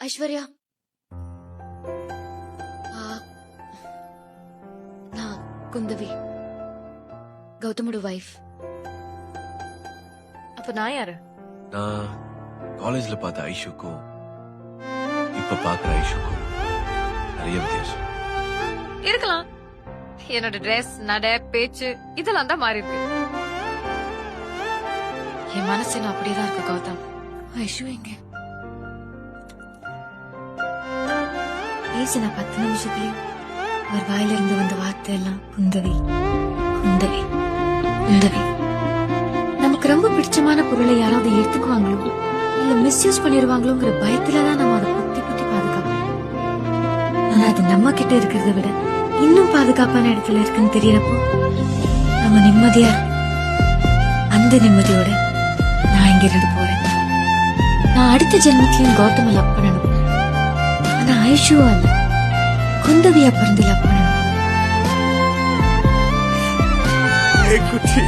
ஐஸ்வர்யா, நான் குந்தவி, கௌதமோட வைஃப். அப்ப நான் யாரு? நான் காலேஜ்ல பார்த்த ஐஷுக்கும் இப்ப பாக்குற ஐஷுக்கும் நிறைய வித்தியாசம் இருக்கலாம். என்னோட ட்ரெஸ், நட, பேச்சு இதெல்லாம் தான் மாறி இருக்கு. என் மனசு இன்னும் அப்படியேதான் இருக்கு கௌதம். ஐஷு எங்க? பேசின 10 நிமிஷத்துலயும் அவர் வாயிலிருந்து வந்த வார்த்தை எல்லாம் குந்தவி குந்தவி குந்தவி. நமக்கு ரொம்ப பிடிச்சமான பொருளை யாராவது எடுத்துக்குவாங்களோ இல்ல மிஸ்யூஸ் பண்ணிருவாங்களோங்கிற பயத்துலதான் நம்ம அதை புத்தி புத்தி பாதுகாப்போம். ஆனா அது நம்ம கிட்ட இருக்கிறத விட இன்னும் பாதுகாப்பான இடத்துல இருக்குன்னு தெரியறப்போ நம்ம நிம்மதியா இருப்போம். அந்த நிம்மதியோட நான் இங்கிருந்து போறேன். நான் அடுத்த ஜென்மத்திலையும் கௌதம லவ் பண்ணணும். ஆனா ஐஷுவா இல்ல, குந்தவியா பிறந்து லவ் பண்ணணும். குட்டி